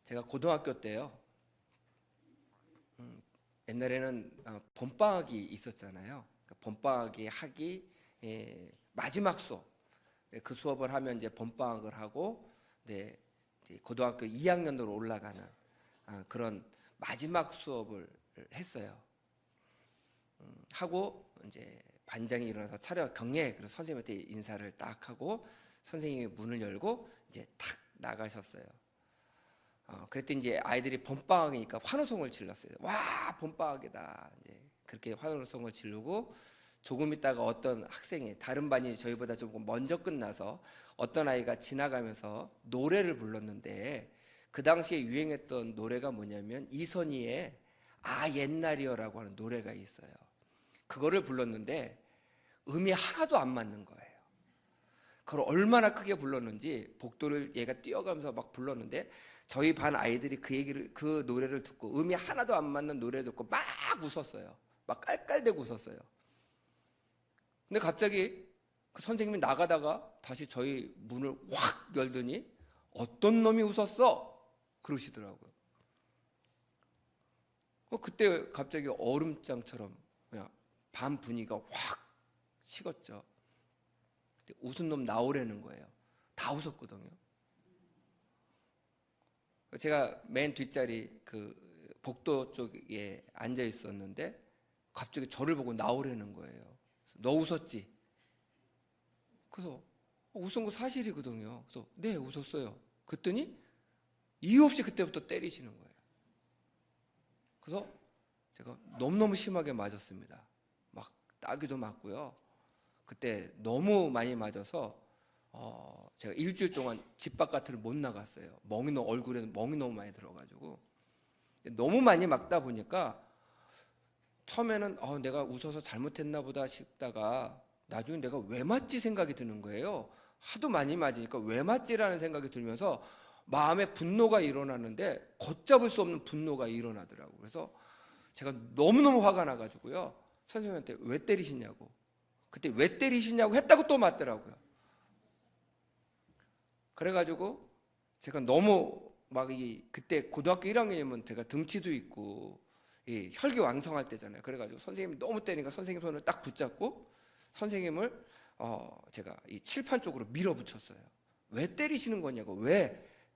제가 고등학교 때요. 옛날에는 봄방학이 있었잖아요. 봄방학이 하기 마지막 수업. 그 수업을 하면 이제 봄방학을 하고, 네, 이제 고등학교 2학년으로 올라가는 그런 마지막 수업을 했어요. 하고 이제 반장이 일어나서 차려 경례, 그래서 선생님한테 인사를 딱 하고 선생님이 문을 열고 이제 탁 나가셨어요. 그랬더니 이제 아이들이 봄방학이니까 환호성을 질렀어요. 와, 봄방학이다. 이제 그렇게 환호성을 지르고 조금 있다가 어떤 학생이, 다른 반이 저희보다 조금 먼저 끝나서 어떤 아이가 지나가면서 노래를 불렀는데, 그 당시에 유행했던 노래가 뭐냐면 이선희의 아 옛날이여라고 하는 노래가 있어요. 그거를 불렀는데 음이 하나도 안 맞는 거예요. 그걸 얼마나 크게 불렀는지 복도를 얘가 뛰어가면서 막 불렀는데, 저희 반 아이들이 그 노래를 듣고 음이 하나도 안 맞는 노래를 듣고 막 웃었어요. 막 깔깔대고 웃었어요. 근데 갑자기 그 선생님이 나가다가 다시 저희 문을 확 열더니 어떤 놈이 웃었어? 그러시더라고요. 그때 갑자기 얼음장처럼 그냥 반 분위기가 확 식었죠. 웃은 놈 나오라는 거예요. 다 웃었거든요. 제가 맨 뒷자리 그 복도 쪽에 앉아 있었는데 갑자기 저를 보고 나오라는 거예요. 너 웃었지? 그래서 웃은 거 사실이거든요. 그래서 네, 웃었어요. 그랬더니 이유 없이 그때부터 때리시는 거예요. 그래서 제가 너무너무 심하게 맞았습니다. 막 따귀도 맞고요. 그때 너무 많이 맞아서 제가 일주일 동안 집 바깥을 못 나갔어요. 얼굴에 멍이 너무 많이 들어가지고. 너무 많이 맞다 보니까 처음에는 내가 웃어서 잘못했나 보다 싶다가 나중에 내가 왜 맞지 생각이 드는 거예요. 하도 많이 맞으니까 왜 맞지라는 생각이 들면서 마음에 분노가 일어나는데 걷잡을 수 없는 분노가 일어나더라고요. 그래서 제가 너무너무 화가 나가지고요, 선생님한테 왜 때리시냐고, 그때 왜 때리시냐고 했다고 또 맞더라고요. 그래가지고 제가 너무 그때 고등학교 1학년이면 제가 등치도 있고 혈기왕성할 때잖아요. 그래가지고 선생님이 너무 때리니까 선생님 손을 딱 붙잡고 선생님을 제가 이 칠판 쪽으로 밀어붙였어요. 왜 때리시는 거냐고,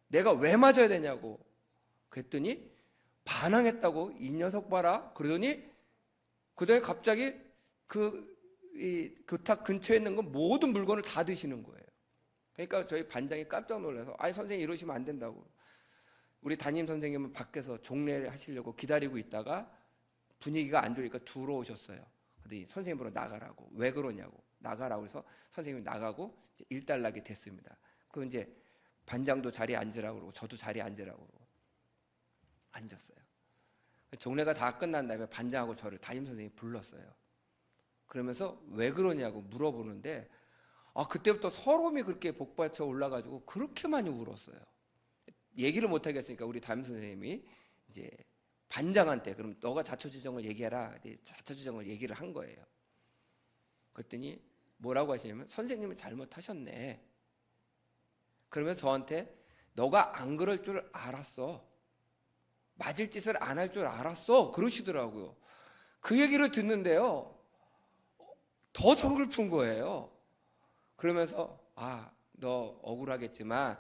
내가 왜 맞아야 되냐고. 그랬더니 반항했다고, 이 녀석 봐라. 그러더니 그다음에 갑자기 이 교탁 근처에 있는 건 모든 물건을 다 드시는 거예요. 그러니까 저희 반장이 깜짝 놀라서 아니 선생님 이러시면 안 된다고. 우리 담임 선생님은 밖에서 종례를 하시려고 기다리고 있다가 분위기가 안 좋으니까 들어오셨어요. 근데 선생님으로 나가라고. 왜 그러냐고. 나가라고 해서 선생님이 나가고 이제 일단락이 됐습니다. 그 이제 반장도 자리에 앉으라고 그러고 저도 자리에 앉으라고 그러고 앉았어요. 종례가 다 끝난 다음에 반장하고 저를 담임 선생님이 불렀어요. 그러면서 왜 그러냐고 물어보는데 그때부터 서러움이 그렇게 복받쳐 올라가지고 그렇게 많이 울었어요. 얘기를 못 하겠으니까 우리 담임 선생님이 이제 반장한테 그럼 너가 자초지종을 얘기해라. 자초지종을 얘기를 한 거예요. 그랬더니 뭐라고 하시냐면 선생님은 잘못하셨네. 그러면서 저한테 너가 안 그럴 줄 알았어. 맞을 짓을 안 할 줄 알았어. 그러시더라고요. 그 얘기를 듣는데요, 더 서글픈 거예요. 그러면서 너 억울하겠지만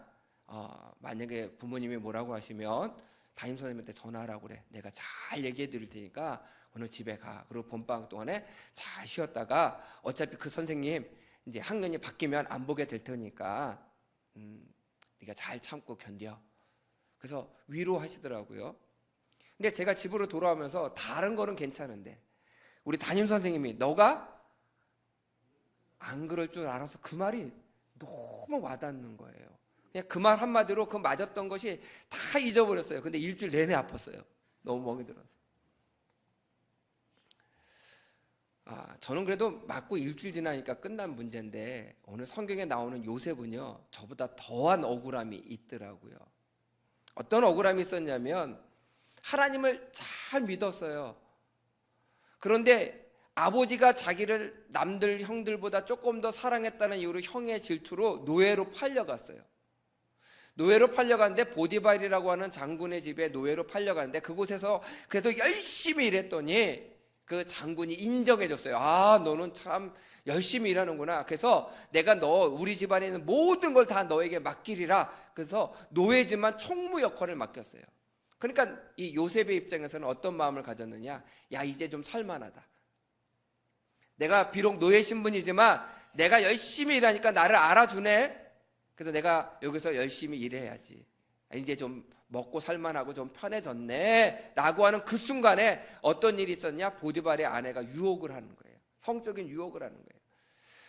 만약에 부모님이 뭐라고 하시면 담임 선생님한테 전화하라고 그래. 내가 잘 얘기해 드릴 테니까 오늘 집에 가. 그리고 봄방학 동안에 잘 쉬었다가 어차피 그 선생님 이제 학년이 바뀌면 안 보게 될 테니까 네가 잘 참고 견뎌. 그래서 위로하시더라고요. 근데 제가 집으로 돌아오면서 다른 거는 괜찮은데 우리 담임 선생님이 너가 안 그럴 줄 알아서 그 말이 너무 와닿는 거예요. 그냥 그 말 한마디로 그 맞았던 것이 다 잊어버렸어요. 근데 일주일 내내 아팠어요. 너무 멍이 들어서. 저는 그래도 맞고 일주일 지나니까 끝난 문제인데 오늘 성경에 나오는 요셉은요, 저보다 더한 억울함이 있더라고요. 어떤 억울함이 있었냐면 하나님을 잘 믿었어요. 그런데 아버지가 자기를 남들 형들보다 조금 더 사랑했다는 이유로 형의 질투로 노예로 팔려갔어요. 노예로 팔려갔는데 보디발이라고 하는 장군의 집에 노예로 팔려갔는데 그곳에서 그래도 열심히 일했더니 그 장군이 인정해줬어요. 아, 너는 참 열심히 일하는구나. 그래서 내가 너 우리 집안에 있는 모든 걸 다 너에게 맡기리라. 그래서 노예지만 총무 역할을 맡겼어요. 그러니까 이 요셉의 입장에서는 어떤 마음을 가졌느냐? 야, 이제 좀 살만하다. 내가 비록 노예 신분이지만 내가 열심히 일하니까 나를 알아주네. 그래서 내가 여기서 열심히 일해야지. 이제 좀 먹고 살만하고 좀 편해졌네 라고 하는 그 순간에 어떤 일이 있었냐? 보디발의 아내가 유혹을 하는 거예요. 성적인 유혹을 하는 거예요.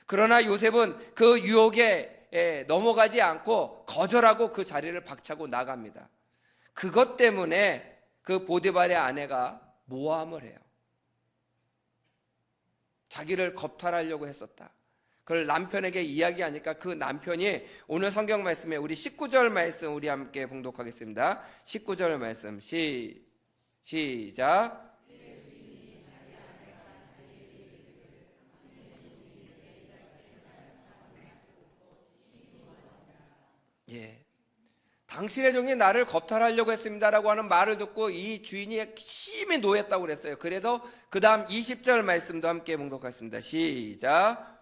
그러나 요셉은 그 유혹에 넘어가지 않고 거절하고 그 자리를 박차고 나갑니다. 그것 때문에 그 보디발의 아내가 모함을 해요. 자기를 겁탈하려고 했었다. 그걸 남편에게 이야기하니까 그 남편이 오늘 성경 말씀에 우리 19절 말씀 우리 함께 봉독하겠습니다. 19절 말씀 시작. 예. 당신의 종이 나를 겁탈하려고 했습니다라고 하는 말을 듣고 이 주인이 심히 노했다고 그랬어요. 그래서 그 다음 20절 말씀도 함께 봉독하겠습니다. 시작.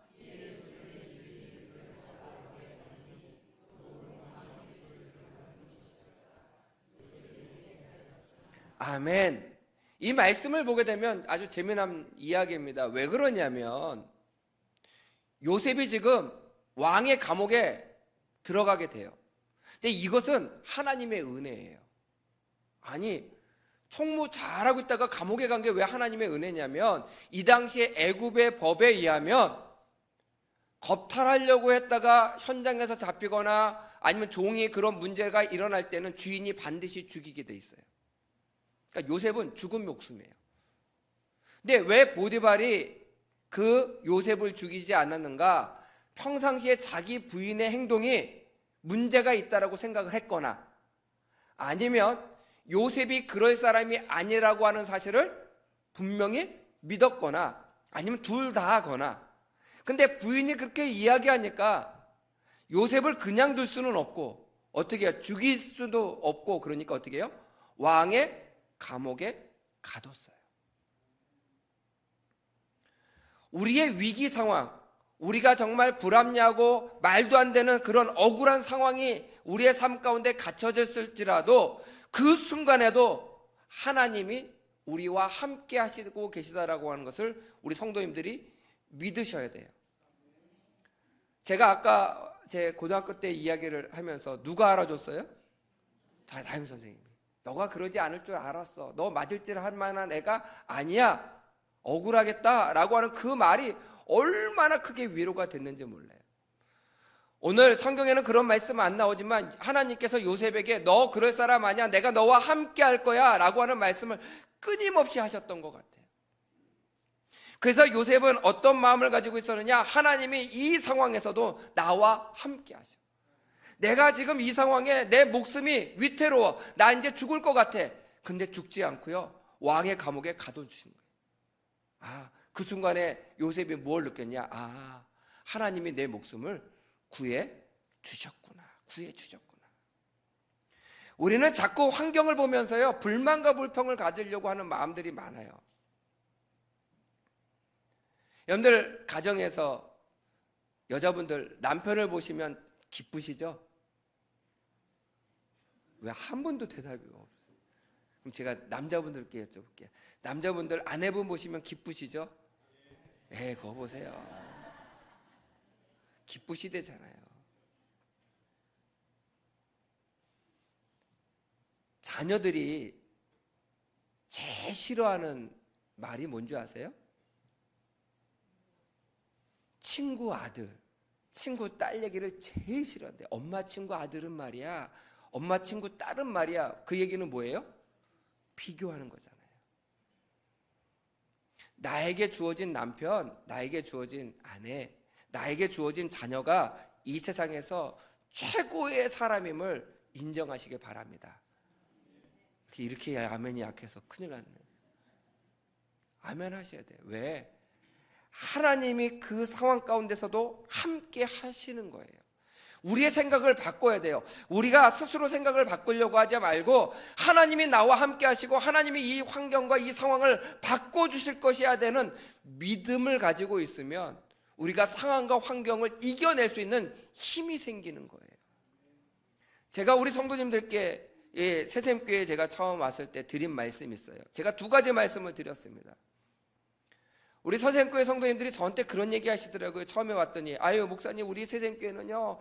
아멘. 이 말씀을 보게 되면 아주 재미난 이야기입니다. 왜 그러냐면 요셉이 지금 왕의 감옥에 들어가게 돼요. 근데 이것은 하나님의 은혜예요. 아니, 총무 잘하고 있다가 감옥에 간 게 왜 하나님의 은혜냐면 이 당시에 애굽의 법에 의하면 겁탈하려고 했다가 현장에서 잡히거나 아니면 종이 그런 문제가 일어날 때는 주인이 반드시 죽이게 돼 있어요. 그러니까 요셉은 죽은 목숨이에요. 근데 왜 보디발이 그 요셉을 죽이지 않았는가? 평상시에 자기 부인의 행동이 문제가 있다라고 생각을 했거나 아니면 요셉이 그럴 사람이 아니라고 하는 사실을 분명히 믿었거나 아니면 둘 다 하거나. 근데 부인이 그렇게 이야기하니까 요셉을 그냥 둘 수는 없고 어떻게 해요? 죽일 수도 없고 그러니까 어떻게 해요? 왕의 감옥에 가뒀어요. 우리의 위기 상황, 우리가 정말 불합리하고 말도 안 되는 그런 억울한 상황이 우리의 삶 가운데 갇혀졌을지라도 그 순간에도 하나님이 우리와 함께 하시고 계시다라고 하는 것을 우리 성도님들이 믿으셔야 돼요. 제가 아까 제 고등학교 때 이야기를 하면서 누가 알아줬어요? 담임 선생님이. 너가 그러지 않을 줄 알았어. 너 맞을질 할 만한 애가 아니야. 억울하겠다라고 하는 그 말이 얼마나 크게 위로가 됐는지 몰라요. 오늘 성경에는 그런 말씀 안 나오지만 하나님께서 요셉에게 너 그럴 사람 아니야. 내가 너와 함께 할 거야 라고 하는 말씀을 끊임없이 하셨던 것 같아요. 그래서 요셉은 어떤 마음을 가지고 있었느냐? 하나님이 이 상황에서도 나와 함께 하셔. 내가 지금 이 상황에 내 목숨이 위태로워. 나 이제 죽을 것 같아. 근데 죽지 않고요. 왕의 감옥에 가둬주신 거예요. 아, 그 순간에 요셉이 뭘 느꼈냐? 아, 하나님이 내 목숨을 구해 주셨구나. 구해 주셨구나. 우리는 자꾸 환경을 보면서요. 불만과 불평을 가지려고 하는 마음들이 많아요. 여러분들 가정에서 여자분들 남편을 보시면 기쁘시죠? 왜 한 분도 대답이 없어요? 그럼 제가 남자분들께 여쭤볼게요. 남자분들 아내분 보시면 기쁘시죠? 네, 그거 보세요. 기쁘시대잖아요. 자녀들이 제일 싫어하는 말이 뭔지 아세요? 친구 아들, 친구 딸 얘기를 제일 싫어한대. 엄마 친구 아들은 말이야, 엄마 친구 딸은 말이야. 그 얘기는 뭐예요? 비교하는 거잖아요. 나에게 주어진 남편, 나에게 주어진 아내, 나에게 주어진 자녀가 이 세상에서 최고의 사람임을 인정하시길 바랍니다. 이렇게 아멘이 약해서 큰일 났네. 아멘 하셔야 돼요. 왜? 하나님이 그 상황 가운데서도 함께 하시는 거예요. 우리의 생각을 바꿔야 돼요. 우리가 스스로 생각을 바꾸려고 하지 말고 하나님이 나와 함께 하시고 하나님이 이 환경과 이 상황을 바꿔주실 것이야 되는 믿음을 가지고 있으면 우리가 상황과 환경을 이겨낼 수 있는 힘이 생기는 거예요. 제가 우리 성도님들께 새샘교회에 제가 처음 왔을 때 드린 말씀이 있어요. 제가 두 가지 말씀을 드렸습니다. 우리 새샘교회 성도님들이 저한테 그런 얘기 하시더라고요. 처음에 왔더니 아유 목사님 우리 새샘교회는요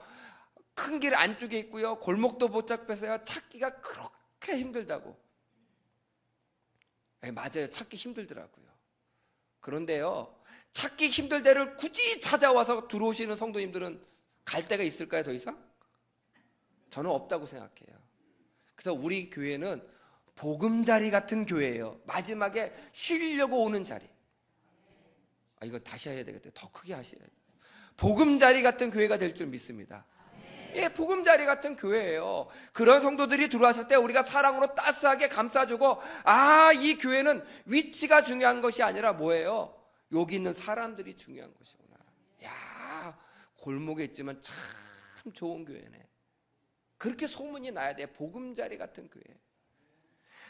큰 길 안쪽에 있고요 골목도 못 잡혀서요 찾기가 그렇게 힘들다고. 맞아요, 찾기 힘들더라고요. 그런데요 찾기 힘들 데를 굳이 찾아와서 들어오시는 성도님들은 갈 데가 있을까요? 더 이상? 저는 없다고 생각해요. 그래서 우리 교회는 보금자리 같은 교회예요. 마지막에 쉬려고 오는 자리. 이거 다시 해야 되겠다. 더 크게 하셔야 돼요. 보금자리 같은 교회가 될 줄 믿습니다. 예, 보금자리 같은 교회예요. 그런 성도들이 들어왔을 때 우리가 사랑으로 따스하게 감싸주고 이 교회는 위치가 중요한 것이 아니라 뭐예요? 여기 있는 사람들이 중요한 것이구나. 야, 골목에 있지만 참 좋은 교회네. 그렇게 소문이 나야 돼. 보금자리 같은 교회.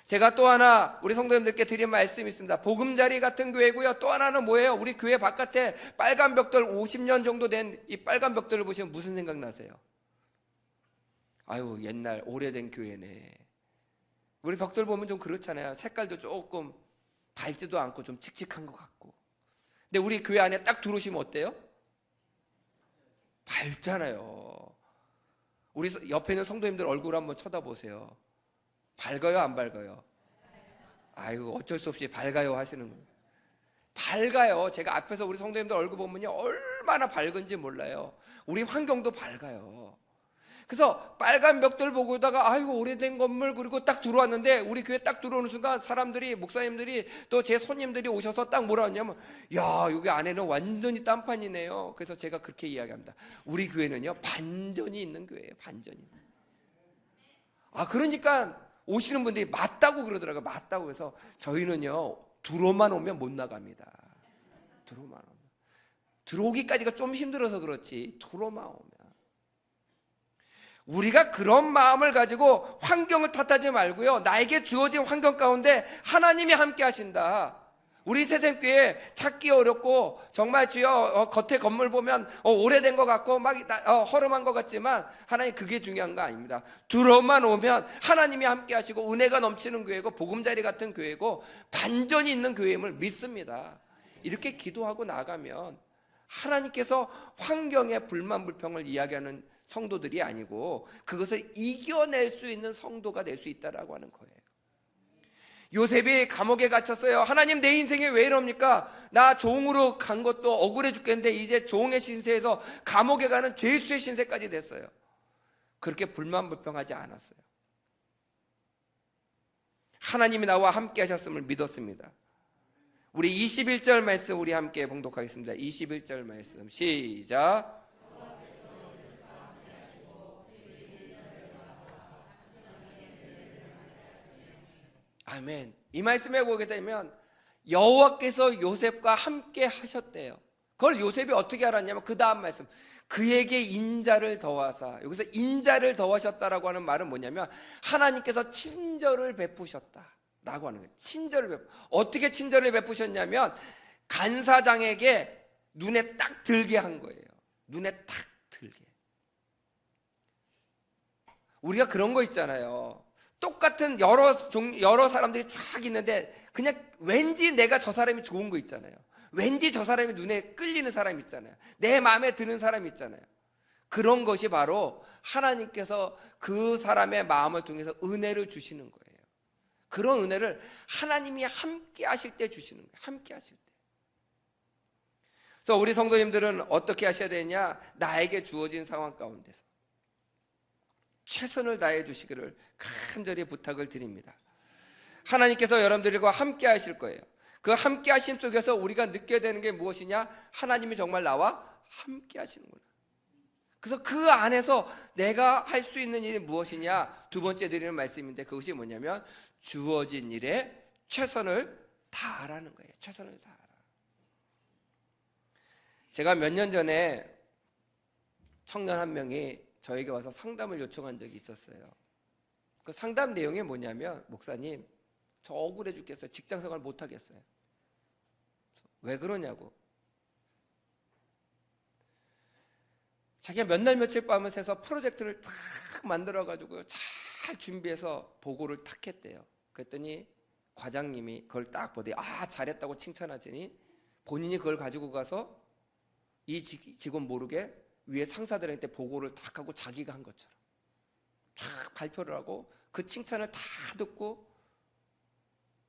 제가 또 하나 우리 성도님들께 드린 말씀이 있습니다. 보금자리 같은 교회고요. 또 하나는 뭐예요? 우리 교회 바깥에 빨간 벽돌 50년 정도 된 이 빨간 벽돌을 보시면 무슨 생각 나세요? 아유 옛날 오래된 교회네. 우리 벽돌 보면 좀 그렇잖아요. 색깔도 조금 밝지도 않고 좀 칙칙한 것 같고. 근데 우리 교회 안에 딱 들어오시면 어때요? 밝잖아요. 우리 옆에 있는 성도님들 얼굴 한번 쳐다보세요. 밝아요, 안 밝아요? 아이고 어쩔 수 없이 밝아요 하시는 거예요. 밝아요. 제가 앞에서 우리 성도님들 얼굴 보면요 얼마나 밝은지 몰라요. 우리 환경도 밝아요. 그래서 빨간 벽돌 보고다가 아이고 오래된 건물 그리고 딱 들어왔는데 우리 교회 딱 들어오는 순간 사람들이 목사님들이 또 제 손님들이 오셔서 딱 뭐라 하냐면 야 여기 안에는 완전히 딴판이네요. 그래서 제가 그렇게 이야기합니다. 우리 교회는요 반전이 있는 교회예요. 반전이. 그러니까 오시는 분들이 맞다고 그러더라고요. 맞다고 해서 저희는요 들어만 오면 못 나갑니다. 들어만 오면. 들어오기까지가 좀 힘들어서 그렇지 들어만 오면. 우리가 그런 마음을 가지고 환경을 탓하지 말고요 나에게 주어진 환경 가운데 하나님이 함께 하신다. 우리 새샘교회 찾기 어렵고 정말 주여 겉에 건물 보면 오래된 것 같고 막 허름한 것 같지만 하나님 그게 중요한 거 아닙니다. 들어만 오면 하나님이 함께 하시고 은혜가 넘치는 교회고 보금자리 같은 교회고 반전이 있는 교회임을 믿습니다. 이렇게 기도하고 나가면 하나님께서 환경의 불만 불평을 이야기하는 성도들이 아니고 그것을 이겨낼 수 있는 성도가 될 수 있다라고 하는 거예요. 요셉이 감옥에 갇혔어요. 하나님 내 인생이 왜 이럽니까? 나 종으로 간 것도 억울해 죽겠는데 이제 종의 신세에서 감옥에 가는 죄수의 신세까지 됐어요. 그렇게 불만불평하지 않았어요. 하나님이 나와 함께 하셨음을 믿었습니다. 우리 21절 말씀 우리 함께 봉독하겠습니다. 21절 말씀 시작. 아멘. 이 말씀에 보게 되면 여호와께서 요셉과 함께 하셨대요. 그걸 요셉이 어떻게 알았냐면 그 다음 말씀 그에게 인자를 더하사. 여기서 인자를 더하셨다라고 하는 말은 뭐냐면 하나님께서 친절을 베푸셨다라고 하는 거예요. 친절을 어떻게 친절을 베푸셨냐면 간사장에게 눈에 딱 들게 한 거예요. 눈에 딱 들게. 우리가 그런 거 있잖아요. 똑같은 여러 사람들이 쫙 있는데 그냥 왠지 내가 저 사람이 좋은 거 있잖아요. 왠지 저 사람이 눈에 끌리는 사람 있잖아요. 내 마음에 드는 사람 있잖아요. 그런 것이 바로 하나님께서 그 사람의 마음을 통해서 은혜를 주시는 거예요. 그런 은혜를 하나님이 함께 하실 때 주시는 거예요. 함께 하실 때. 그래서 우리 성도님들은 어떻게 하셔야 되냐? 나에게 주어진 상황 가운데서 최선을 다해 주시기를 간절히 부탁을 드립니다. 하나님께서 여러분들과 함께 하실 거예요. 그 함께 하심 속에서 우리가 느껴야 되는 게 무엇이냐? 하나님이 정말 나와 함께 하시는구나. 그래서 그 안에서 내가 할 수 있는 일이 무엇이냐? 두 번째 드리는 말씀인데 그것이 뭐냐면 주어진 일에 최선을 다하라는 거예요. 최선을 다하라. 제가 몇 년 전에 청년 한 명이 저에게 와서 상담을 요청한 적이 있었어요. 그 상담 내용이 뭐냐면, 목사님, 저 억울해 죽겠어요. 직장생활 못 하겠어요. 왜 그러냐고. 자기가 몇 날 며칠 밤을 새서 프로젝트를 탁 만들어가지고 잘 준비해서 보고를 탁 했대요. 그랬더니 과장님이 그걸 딱 보더니 잘했다고 칭찬하더니 본인이 그걸 가지고 가서 이 직원 모르게 위에 상사들한테 보고를 탁 하고 자기가 한 것처럼 쫙 발표를 하고 그 칭찬을 다 듣고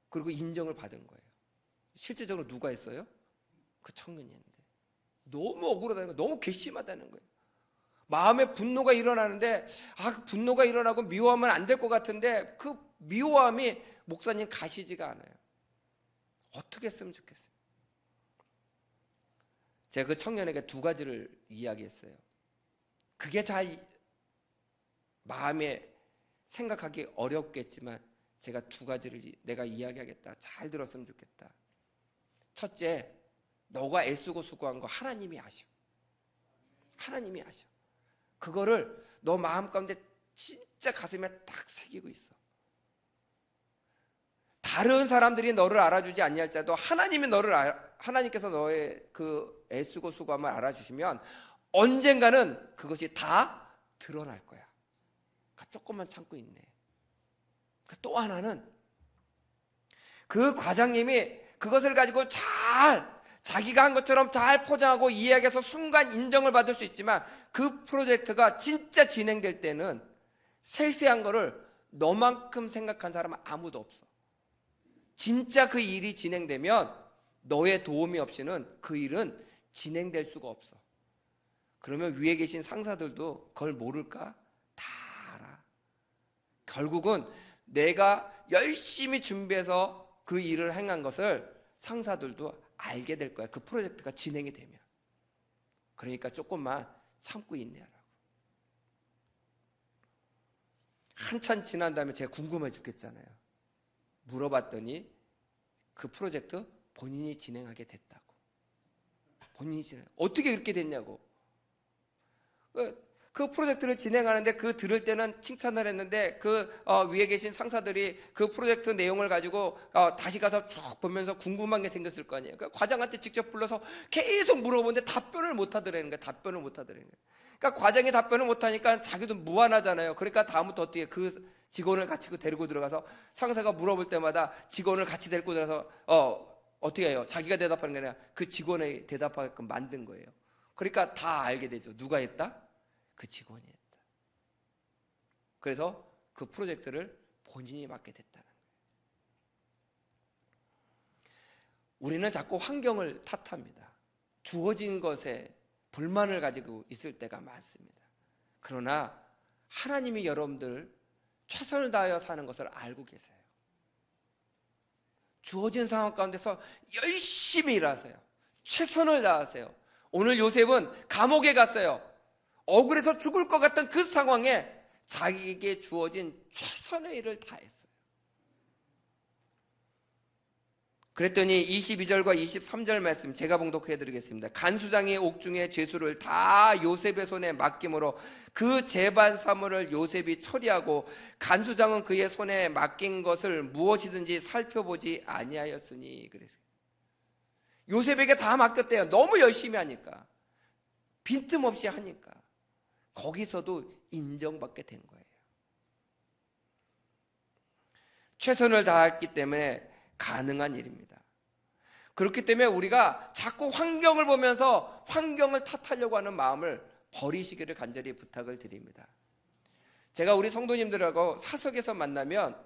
그리고 인정을 받은 거예요. 실질적으로 누가 했어요? 그 청년이 했는데 너무 억울하다는 거예요. 너무 괘씸하다는 거예요. 마음에 분노가 일어나는데 그 분노가 일어나고 미워하면 안 될 것 같은데 그 미워함이 목사님 가시지가 않아요. 어떻게 했으면 좋겠어요? 제가 그 청년에게 두 가지를 이야기했어요. 그게 잘 마음에 생각하기 어렵겠지만 제가 두 가지를 내가 이야기하겠다. 잘 들었으면 좋겠다. 첫째, 너가 애쓰고 수고한 거 하나님이 아셔. 하나님이 아셔. 그거를 너 마음 가운데 진짜 가슴에 딱 새기고 있어. 다른 사람들이 너를 알아주지 아니할지라도 하나님께서 너의 그 애쓰고 수고함을 알아주시면 언젠가는 그것이 다 드러날 거야. 조금만 참고 있네. 또 하나는 그 과장님이 그것을 가지고 자기가 한 것처럼 잘 포장하고 이야기해서 순간 인정을 받을 수 있지만 그 프로젝트가 진짜 진행될 때는 세세한 거를 너만큼 생각한 사람은 아무도 없어. 진짜 그 일이 진행되면 너의 도움이 없이는 그 일은 진행될 수가 없어. 그러면 위에 계신 상사들도 그걸 모를까? 다 알아. 결국은 내가 열심히 준비해서 그 일을 행한 것을 상사들도 알게 될 거야. 그 프로젝트가 진행이 되면. 그러니까 조금만 참고 있네라고. 한참 지난 다음에 제가 궁금해 죽겠잖아요. 물어봤더니 그 프로젝트 본인이 진행하게 됐다고. 본인이 어떻게 그렇게 됐냐고. 그 프로젝트를 진행하는데 그 들을 때는 칭찬을 했는데 위에 계신 상사들이 그 프로젝트 내용을 가지고 다시 가서 쭉 보면서 궁금한 게 생겼을 거 아니에요. 그러니까 과장한테 직접 불러서 계속 물어보는데 답변을 못 하더라는 거예요. 답변을 못 하더라는 거예요. 그러니까 과장이 답변을 못 하니까 자기도 무안하잖아요. 그러니까 다음부터 어떻게 그 직원을 같이 데리고 들어가서 상사가 물어볼 때마다 직원을 같이 데리고 들어가서 어떻게 해요? 자기가 대답하는 게 아니라 그 직원이 대답하게끔 만든 거예요. 그러니까 다 알게 되죠. 누가 했다? 그 직원이 했다. 그래서 그 프로젝트를 본인이 맡게 됐다는 거예요. 우리는 자꾸 환경을 탓합니다. 주어진 것에 불만을 가지고 있을 때가 많습니다. 그러나 하나님이 여러분들 최선을 다하여 사는 것을 알고 계세요. 주어진 상황 가운데서 열심히 일하세요. 최선을 다하세요. 오늘 요셉은 감옥에 갔어요. 억울해서 죽을 것 같던 그 상황에 자기에게 주어진 최선의 일을 다했어요. 그랬더니 22절과 23절 말씀 제가 봉독해 드리겠습니다. 간수장이 옥중에 죄수를 다 요셉의 손에 맡김으로 그 재반 사물을 요셉이 처리하고 간수장은 그의 손에 맡긴 것을 무엇이든지 살펴보지 아니하였으니. 그래서 요셉에게 다 맡겼대요. 너무 열심히 하니까, 빈틈없이 하니까 거기서도 인정받게 된 거예요. 최선을 다했기 때문에 가능한 일입니다. 그렇기 때문에 우리가 자꾸 환경을 보면서 환경을 탓하려고 하는 마음을 버리시기를 간절히 부탁을 드립니다. 제가 우리 성도님들하고 사석에서 만나면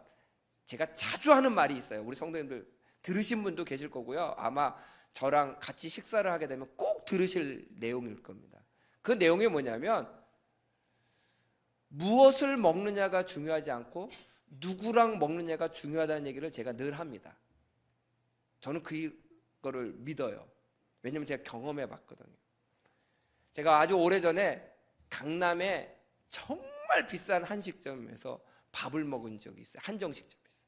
제가 자주 하는 말이 있어요. 우리 성도님들 들으신 분도 계실 거고요. 아마 저랑 같이 식사를 하게 되면 꼭 들으실 내용일 겁니다. 그 내용이 뭐냐면 무엇을 먹느냐가 중요하지 않고 누구랑 먹느냐가 중요하다는 얘기를 제가 늘 합니다. 저는 그거를 믿어요. 왜냐면 제가 경험해 봤거든요. 제가 아주 오래전에 강남에 정말 비싼 한식점에서 밥을 먹은 적이 있어요. 한정식점에서.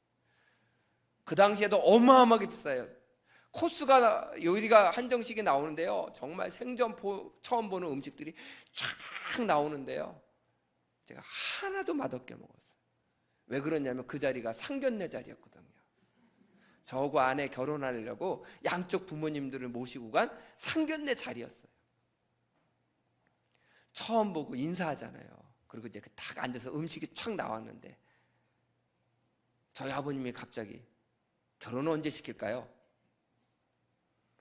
그 당시에도 어마어마하게 비싸요. 코스가 요리가 한정식이 나오는데요. 정말 생전 처음 보는 음식들이 쫙 나오는데요. 제가 하나도 맛없게 먹었어요. 왜 그러냐면 그 자리가 상견례 자리였거든요. 저하고 아내 결혼하려고 양쪽 부모님들을 모시고 간 상견례 자리였어요. 처음 보고 인사하잖아요. 그리고 이제 딱 앉아서 음식이 촥 나왔는데 저희 아버님이 갑자기 결혼은 언제 시킬까요?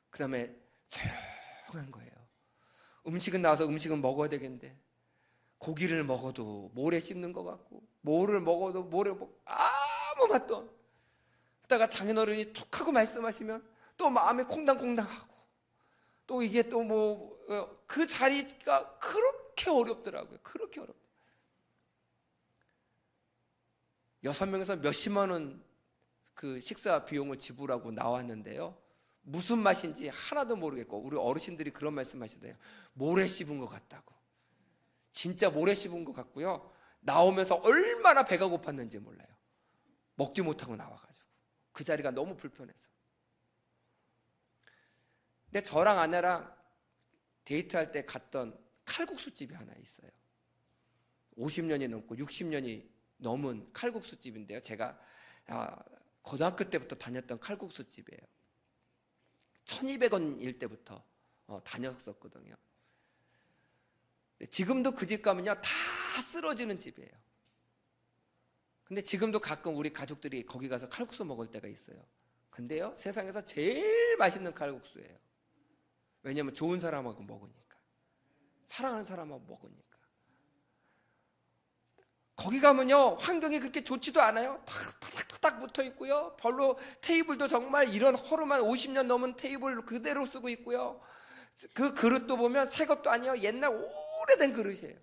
그 다음에 조용한 거예요. 음식은 나와서 음식은 먹어야 되겠는데 고기를 먹어도 모래 씹는 것 같고 뭐를 먹어도 모래 아무 맛도 없고 그러다가 장인어른이 툭 하고 말씀하시면 또 마음이 콩당콩당하고 또 이게 또 뭐 그 자리가 그렇게 어렵더라고요. 그렇게 어렵다. 6명에서 몇십만 원 그 식사 비용을 지불하고 나왔는데요. 무슨 맛인지 하나도 모르겠고 우리 어르신들이 그런 말씀 하시대요. 모래 씹은 것 같다고. 진짜 모래 씹은 것 같고요. 나오면서 얼마나 배가 고팠는지 몰라요. 먹지 못하고 나와가지고 그 자리가 너무 불편해서. 근데 저랑 아내랑 데이트할 때 갔던 칼국수집이 하나 있어요. 50년이 넘고 60년이 넘은 칼국수집인데요. 제가 고등학교 때부터 다녔던 칼국수집이에요. 1200원일 때부터 다녔었거든요. 지금도 그 집 가면요 다 쓰러지는 집이에요. 근데 지금도 가끔 우리 가족들이 거기 가서 칼국수 먹을 때가 있어요. 근데요 세상에서 제일 맛있는 칼국수예요. 왜냐하면 좋은 사람하고 먹으니까, 사랑하는 사람하고 먹으니까. 거기 가면요 환경이 그렇게 좋지도 않아요. 탁탁탁탁 붙어 있고요. 별로 테이블도 정말 이런 허름한 50년 넘은 테이블 그대로 쓰고 있고요. 그 그릇도 보면 새 것도 아니에요. 옛날 오래된 그릇이에요.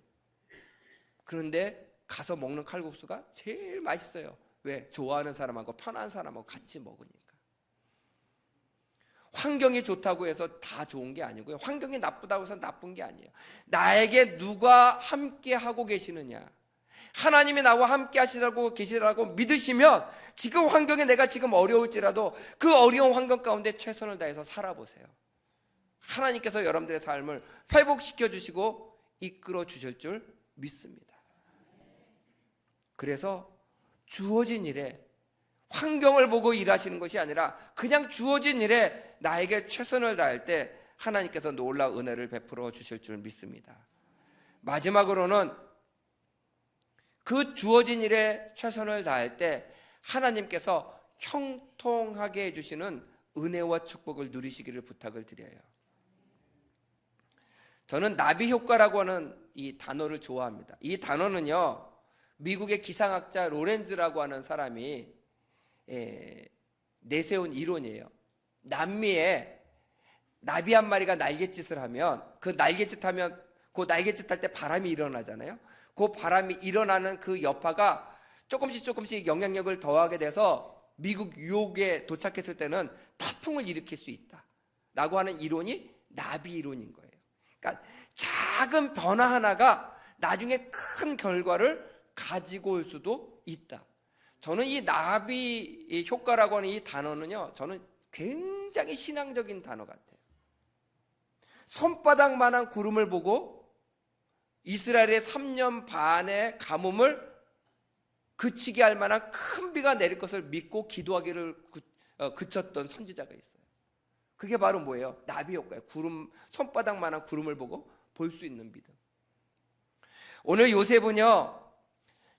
그런데 가서 먹는 칼국수가 제일 맛있어요. 왜? 좋아하는 사람하고 편한 사람하고 같이 먹으니까. 환경이 좋다고 해서 다 좋은 게 아니고요. 환경이 나쁘다고 해서 나쁜 게 아니에요. 나에게 누가 함께 하고 계시느냐, 하나님이 나와 함께 하시라고 계시라고 믿으시면 지금 환경에 내가 지금 어려울지라도 그 어려운 환경 가운데 최선을 다해서 살아보세요. 하나님께서 여러분들의 삶을 회복시켜 주시고 이끌어 주실 줄 믿습니다. 그래서 주어진 일에 환경을 보고 일하시는 것이 아니라 그냥 주어진 일에 나에게 최선을 다할 때 하나님께서 놀라운 은혜를 베풀어 주실 줄 믿습니다. 마지막으로는 그 주어진 일에 최선을 다할 때 하나님께서 형통하게 해주시는 은혜와 축복을 누리시기를 부탁을 드려요. 저는 나비 효과라고 하는 이 단어를 좋아합니다. 이 단어는요 미국의 기상학자 로렌즈라고 하는 사람이 내세운 이론이에요. 남미에 나비 한 마리가 날갯짓을 하면 그 날갯짓 할 때 바람이 일어나잖아요. 그 바람이 일어나는 그 여파가 조금씩 영향력을 더하게 돼서 미국 뉴욕에 도착했을 때는 태풍을 일으킬 수 있다 라고 하는 이론이 나비 이론인 거예요. 그러니까 작은 변화 하나가 나중에 큰 결과를 가지고 올 수도 있다. 저는 이 나비 효과라고 하는 이 단어는요 저는 굉장히 신앙적인 단어 같아요. 손바닥만한 구름을 보고 이스라엘의 3년 반의 가뭄을 그치게 할 만한 큰 비가 내릴 것을 믿고 기도하기를 그쳤던 선지자가 있어요. 그게 바로 뭐예요? 나비 효과예요. 손바닥만한 구름을 보고 볼 수 있는 믿음. 오늘 요셉은요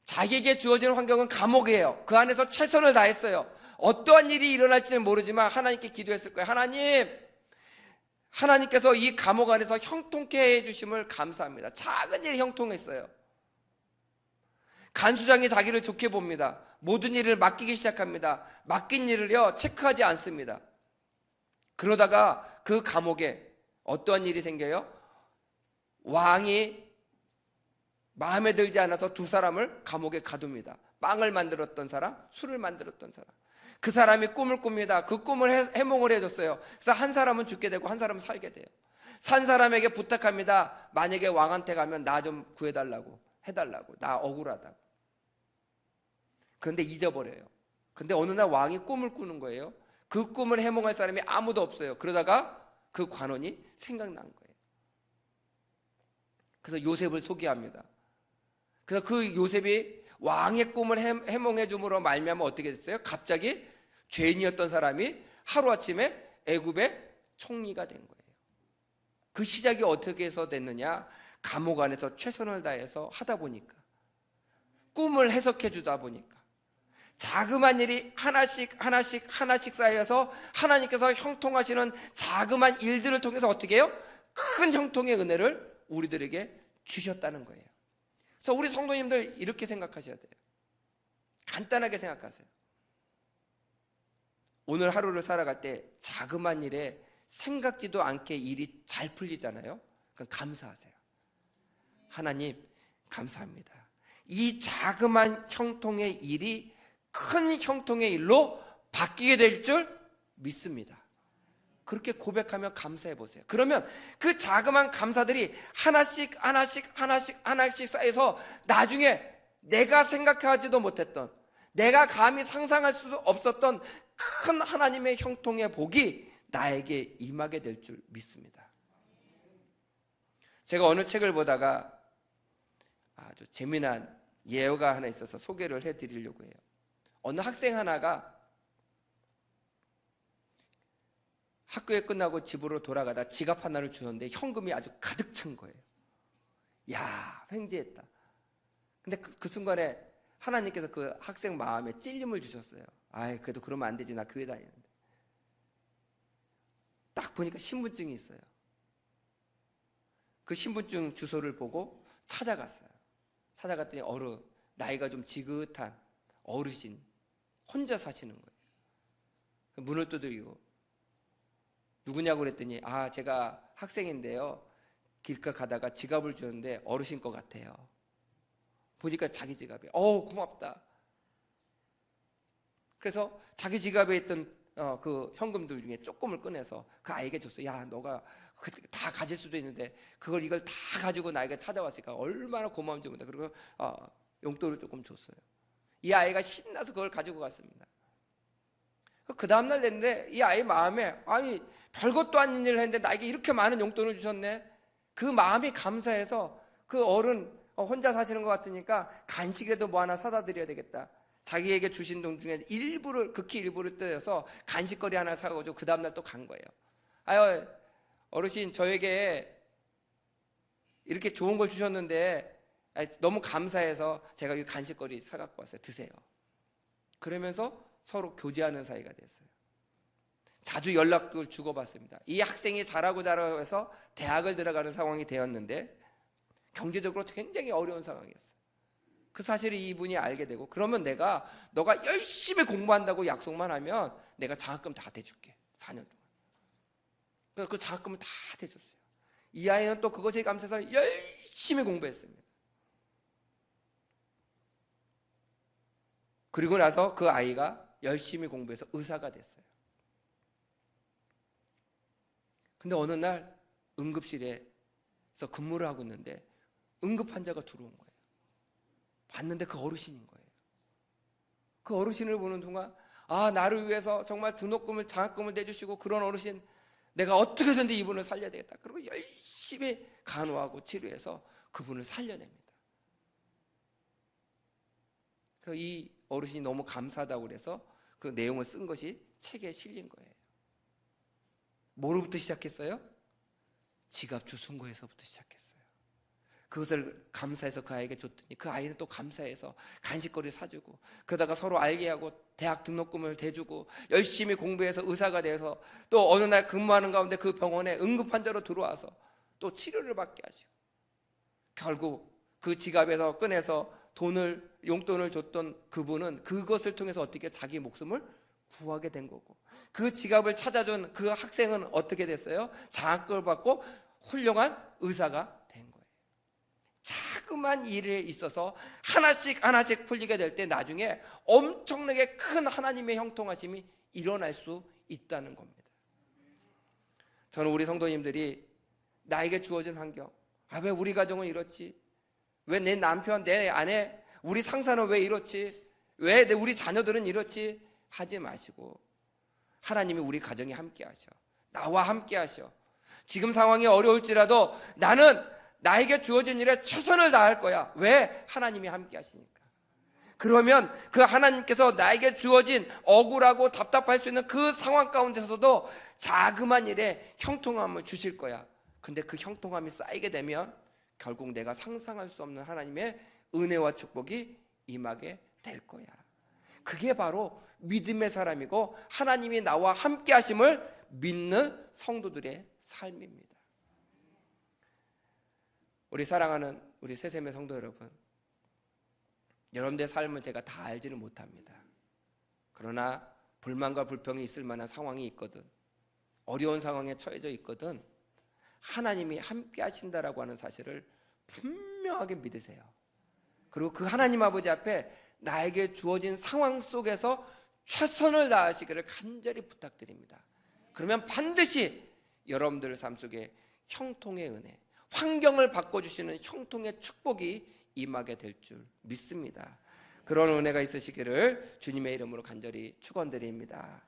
자기에게 주어진 환경은 감옥이에요. 그 안에서 최선을 다했어요. 어떠한 일이 일어날지는 모르지만 하나님께 기도했을 거예요. 하나님께서 이 감옥 안에서 형통케 해주심을 감사합니다. 작은 일이 형통했어요. 간수장이 자기를 좋게 봅니다. 모든 일을 맡기기 시작합니다. 맡긴 일을요 체크하지 않습니다. 그러다가 그 감옥에 어떠한 일이 생겨요? 왕이 마음에 들지 않아서 두 사람을 감옥에 가둡니다. 빵을 만들었던 사람, 술을 만들었던 사람. 그 사람이 꿈을 꿉니다. 그 꿈을 해몽을 해줬어요. 그래서 한 사람은 죽게 되고 한 사람은 살게 돼요. 산 사람에게 부탁합니다. 만약에 왕한테 가면 나 좀 구해달라고, 해달라고, 나 억울하다고. 그런데 잊어버려요. 근데 어느 날 왕이 꿈을 꾸는 거예요. 그 꿈을 해몽할 사람이 아무도 없어요. 그러다가 그 관원이 생각난 거예요. 그래서 요셉을 소개합니다. 그래서 그 요셉이 왕의 꿈을 해몽해 줌으로 말미암아 어떻게 됐어요? 갑자기 죄인이었던 사람이 하루아침에 애굽의 총리가 된 거예요. 그 시작이 어떻게 해서 됐느냐? 감옥 안에서 최선을 다해서 하다 보니까, 꿈을 해석해 주다 보니까, 자그마한 일이 하나씩 쌓여서 하나님께서 형통하시는 자그마한 일들을 통해서 어떻게 해요? 큰 형통의 은혜를 우리들에게 주셨다는 거예요. 그래서 우리 성도님들 이렇게 생각하셔야 돼요. 간단하게 생각하세요. 오늘 하루를 살아갈 때 자그마한 일에 생각지도 않게 일이 잘 풀리잖아요. 그럼 감사하세요. 하나님 감사합니다. 이 자그마한 형통의 일이 큰 형통의 일로 바뀌게 될 줄 믿습니다. 그렇게 고백하며 감사해 보세요. 그러면 그 자그마한 감사들이 하나씩 쌓여서 나중에 내가 생각하지도 못했던, 내가 감히 상상할 수 없었던 큰 하나님의 형통의 복이 나에게 임하게 될 줄 믿습니다. 제가 어느 책을 보다가 아주 재미난 예화가 하나 있어서 소개를 해드리려고 해요. 어느 학생 하나가 학교에 끝나고 집으로 돌아가다 지갑 하나를 주는데 현금이 아주 가득 찬 거예요. 야, 횡재했다. 근데 그 순간에 하나님께서 그 학생 마음에 찔림을 주셨어요. 아이, 그래도 그러면 안 되지. 나 교회 다니는데. 딱 보니까 신분증이 있어요. 그 신분증 주소를 보고 찾아갔어요. 찾아갔더니 나이가 좀 지긋한 어르신 혼자 사시는 거예요. 문을 두드리고 누구냐고 그랬더니 제가 학생인데요, 길가 가다가 지갑을 주는데 어르신 것 같아요. 보니까 자기 지갑에 고맙다. 그래서 자기 지갑에 있던 그 현금들 중에 조금을 꺼내서 그 아이에게 줬어요. 야, 너가 다 가질 수도 있는데 이걸 다 가지고 나에게 찾아왔으니까 얼마나 고마운지 모른다. 그리고 용돈을 조금 줬어요. 이 아이가 신나서 그걸 가지고 갔습니다. 그 다음날 됐는데 이 아이 마음에 별것도 아닌 일을 했는데 나에게 이렇게 많은 용돈을 주셨네. 그 마음이 감사해서 그 어른 혼자 사시는 것 같으니까 간식이라도 뭐 하나 사다 드려야 되겠다. 자기에게 주신 돈 중에 극히 일부를 떼어서 간식거리 하나 사가지고 그 다음날 또 간 거예요. 어르신, 저에게 이렇게 좋은 걸 주셨는데 너무 감사해서 제가 이 간식거리 사갖고 왔어요. 드세요. 그러면서 서로 교제하는 사이가 됐어요. 자주 연락을 주고받습니다. 이 학생이 잘하고 해서 대학을 들어가는 상황이 되었는데 경제적으로 굉장히 어려운 상황이었어요. 그 사실을 이분이 알게 되고, 그러면 너가 열심히 공부한다고 약속만 하면 내가 장학금 다 대줄게. 4년 동안. 그래서 그 장학금을 다 대줬어요. 이 아이는 또 그것에 감사해서 열심히 공부했습니다. 그리고 나서 그 아이가 열심히 공부해서 의사가 됐어요. 근데 어느 날 응급실에서 근무를 하고 있는데 응급 환자가 들어온 거예요. 봤는데 그 어르신인 거예요. 그 어르신을 보는 순간 나를 위해서 정말 등록금을 장학금을 내주시고 그런 어르신, 내가 어떻게 해서든지 이분을 살려야 되겠다. 그리고 열심히 간호하고 치료해서 그분을 살려냅니다. 그래서 이 어르신이 너무 감사하다고 그래서 그 내용을 쓴 것이 책에 실린 거예요. 뭐로부터 시작했어요? 지갑 주순 거에서부터 시작했어요. 그것을 감사해서 그 아이에게 줬더니 그 아이는 또 감사해서 간식거리 사주고, 그러다가 서로 알게 하고 대학 등록금을 대주고 열심히 공부해서 의사가 돼서 또 어느 날 근무하는 가운데 그 병원에 응급환자로 들어와서 또 치료를 받게 하시고, 결국 그 지갑에서 꺼내서 용돈을 줬던 그분은 그것을 통해서 어떻게 자기 목숨을 구하게 된 거고, 그 지갑을 찾아준 그 학생은 어떻게 됐어요? 장학금을 받고 훌륭한 의사가 된 거예요. 자그만 일에 있어서 하나씩 풀리게 될 때 나중에 엄청나게 큰 하나님의 형통하심이 일어날 수 있다는 겁니다. 저는 우리 성도님들이 나에게 주어진 환경, 왜 우리 가정은 이렇지? 왜 내 남편, 내 아내, 우리 상사는 왜 이렇지? 왜 우리 자녀들은 이렇지? 하지 마시고 하나님이 우리 가정에 함께 하셔. 나와 함께 하셔. 지금 상황이 어려울지라도 나는 나에게 주어진 일에 최선을 다할 거야. 왜? 하나님이 함께 하시니까. 그러면 그 하나님께서 나에게 주어진 억울하고 답답할 수 있는 그 상황 가운데서도 자그만 일에 형통함을 주실 거야. 근데 그 형통함이 쌓이게 되면 결국 내가 상상할 수 없는 하나님의 은혜와 축복이 임하게 될 거야. 그게 바로 믿음의 사람이고 하나님이 나와 함께 하심을 믿는 성도들의 삶입니다. 우리 사랑하는 우리 새샘의 성도 여러분, 여러분들의 삶을 제가 다 알지는 못합니다. 그러나 불만과 불평이 있을 만한 상황이 있거든, 어려운 상황에 처해져 있거든, 하나님이 함께 하신다라고 하는 사실을 분명하게 믿으세요. 그리고 그 하나님 아버지 앞에 나에게 주어진 상황 속에서 최선을 다하시기를 간절히 부탁드립니다. 그러면 반드시 여러분들 삶 속에 형통의 은혜, 환경을 바꿔주시는 형통의 축복이 임하게 될 줄 믿습니다. 그런 은혜가 있으시기를 주님의 이름으로 간절히 축원드립니다.